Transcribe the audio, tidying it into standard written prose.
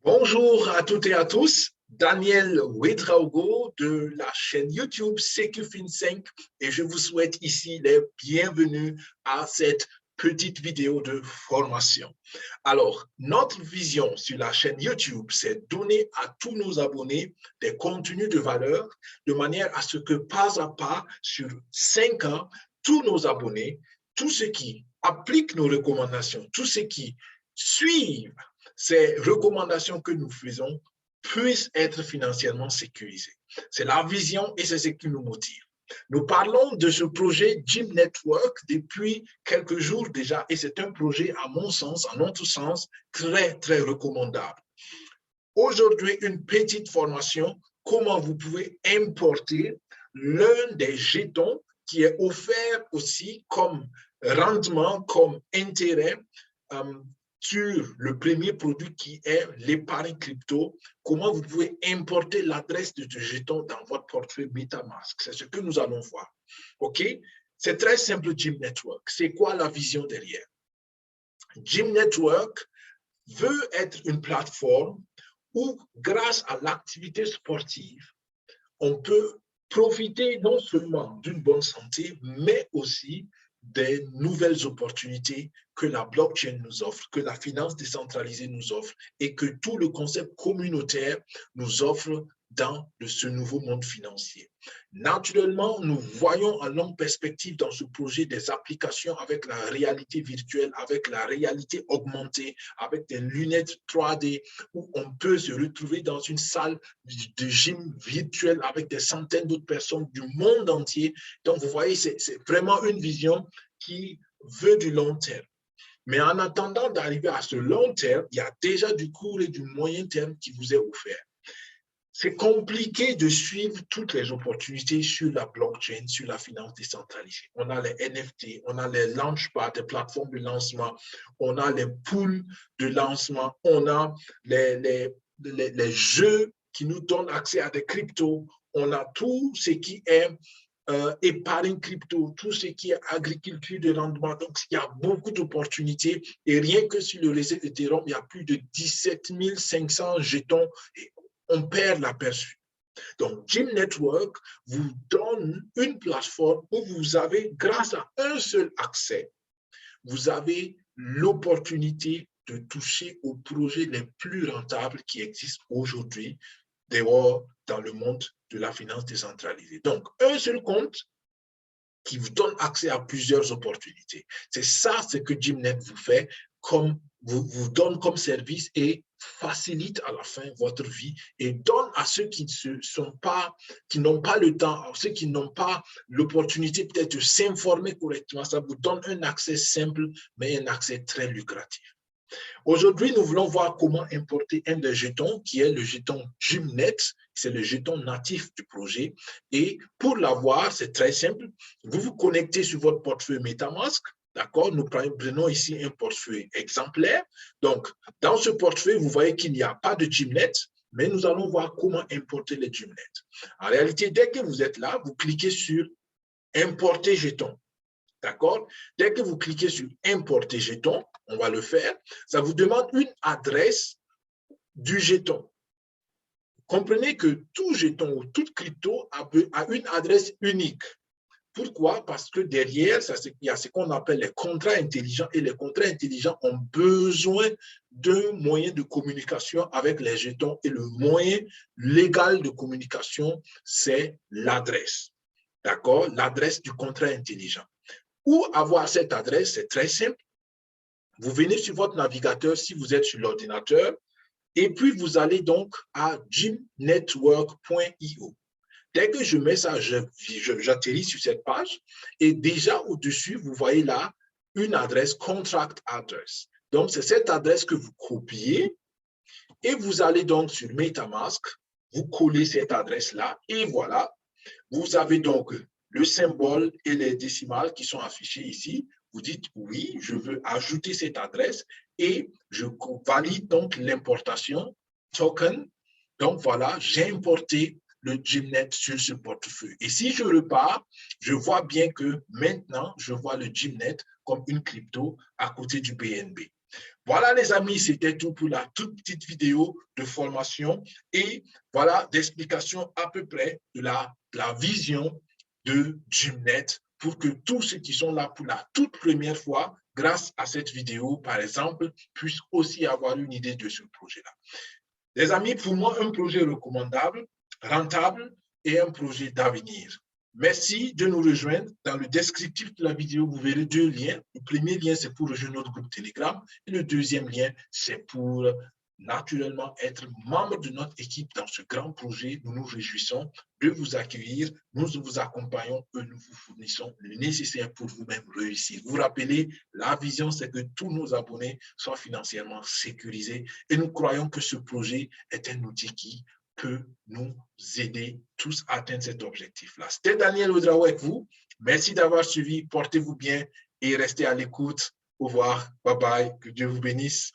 Bonjour à toutes et à tous, Daniel Ouedraogo de la chaîne YouTube SecuFin5 et je vous souhaite ici les bienvenus à cette petite vidéo de formation. Alors, notre vision sur la chaîne YouTube, c'est donner à tous nos abonnés des contenus de valeur de manière à ce que pas à pas, sur 5 ans, tous nos abonnés, tous ceux qui appliquent nos recommandations, tous ceux qui suivent ces recommandations que nous faisons puissent être financièrement sécurisées. C'est la vision et c'est ce qui nous motive. Nous parlons de ce projet Gym Network depuis quelques jours déjà et c'est un projet, à mon sens, à notre sens, très, très recommandable. Aujourd'hui, une petite formation, comment vous pouvez importer l'un des jetons qui est offert aussi comme rendement, comme intérêt sur le premier produit qui est l'épargne crypto, comment vous pouvez importer l'adresse de ce jeton dans votre portefeuille MetaMask. C'est ce que nous allons voir. OK? C'est très simple, Gym Network. C'est quoi la vision derrière? Gym Network veut être une plateforme où, grâce à l'activité sportive, on peut profiter non seulement d'une bonne santé, mais aussi des nouvelles opportunités que la blockchain nous offre, que la finance décentralisée nous offre et que tout le concept communautaire nous offre dans ce nouveau monde financier. Naturellement, nous voyons à longue perspective dans ce projet des applications avec la réalité virtuelle, avec la réalité augmentée, avec des lunettes 3D où on peut se retrouver dans une salle de gym virtuelle avec des centaines d'autres personnes du monde entier. Donc, vous voyez, c'est vraiment une vision qui veut du long terme. Mais en attendant d'arriver à ce long terme, il y a déjà du court et du moyen terme qui vous est offert. C'est compliqué de suivre toutes les opportunités sur la blockchain, sur la finance décentralisée. On a les NFT, on a les launchpads, des plateformes de lancement, on a les pools de lancement, on a les jeux qui nous donnent accès à des cryptos, on a tout ce qui est épargne crypto, tout ce qui est agriculture de rendement. Donc, il y a beaucoup d'opportunités. Et rien que sur le réseau Ethereum, il y a plus de 17 500 jetons. Et on perd l'aperçu. Donc, Gym Network vous donne une plateforme où vous avez, grâce à un seul accès, vous avez l'opportunité de toucher aux projets les plus rentables qui existent aujourd'hui dehors dans le monde de la finance décentralisée. Donc, un seul compte qui vous donne accès à plusieurs opportunités. C'est ça ce que GymNet vous fait, comme vous donne comme service et facilite à la fin votre vie et donne à ceux qui n'ont pas le temps, à ceux qui n'ont pas l'opportunité peut-être de s'informer correctement, ça vous donne un accès simple, mais un accès très lucratif. Aujourd'hui, nous voulons voir comment importer un des jetons qui est le jeton GymNet. C'est le jeton natif du projet. Et pour l'avoir, c'est très simple. Vous vous connectez sur votre portefeuille MetaMask. D'accord? Nous prenons ici un portefeuille exemplaire. Donc, dans ce portefeuille, vous voyez qu'il n'y a pas de GymNet, mais nous allons voir comment importer les GymNet. En réalité, dès que vous êtes là, vous cliquez sur Importer jeton. D'accord? Dès que vous cliquez sur Importer jeton, on va le faire, ça vous demande une adresse du jeton. Comprenez que tout jeton ou toute crypto a une adresse unique. Pourquoi? Parce que derrière, il y a ce qu'on appelle les contrats intelligents et les contrats intelligents ont besoin d'un moyen de communication avec les jetons et le moyen légal de communication, c'est l'adresse. D'accord? L'adresse du contrat intelligent. Où avoir cette adresse, c'est très simple. Vous venez sur votre navigateur si vous êtes sur l'ordinateur et puis vous allez donc à gymnetwork.io. Dès que je mets ça, j'atterris sur cette page et déjà au-dessus, vous voyez là une adresse contract address. Donc, c'est cette adresse que vous copiez et vous allez donc sur MetaMask, vous collez cette adresse-là et voilà, vous avez donc le symbole et les décimales qui sont affichés ici. Vous dites oui, je veux ajouter cette adresse et je valide donc l'importation token. Donc voilà, j'ai importé le GymNet sur ce portefeuille. Et si je repars, je vois bien que maintenant, je vois le GymNet comme une crypto à côté du BNB. Voilà les amis, c'était tout pour la toute petite vidéo de formation et voilà d'explication à peu près de la vision de Gymnet pour que tous ceux qui sont là pour la toute première fois, grâce à cette vidéo par exemple, puissent aussi avoir une idée de ce projet-là. Les amis, pour moi, un projet recommandable, rentable et un projet d'avenir. Merci de nous rejoindre. Dans le descriptif de la vidéo, vous verrez deux liens. Le premier lien, c'est pour rejoindre notre groupe Telegram. Et le deuxième lien, c'est pour naturellement être membre de notre équipe dans ce grand projet. Nous nous réjouissons de vous accueillir. Nous vous accompagnons et nous vous fournissons le nécessaire pour vous-même réussir. Vous vous rappelez, la vision, c'est que tous nos abonnés soient financièrement sécurisés. Et nous croyons que ce projet est un outil qui peut nous aider tous à atteindre cet objectif-là. C'était Daniel Ouedraogo avec vous. Merci d'avoir suivi. Portez-vous bien et restez à l'écoute. Au revoir. Bye bye. Que Dieu vous bénisse.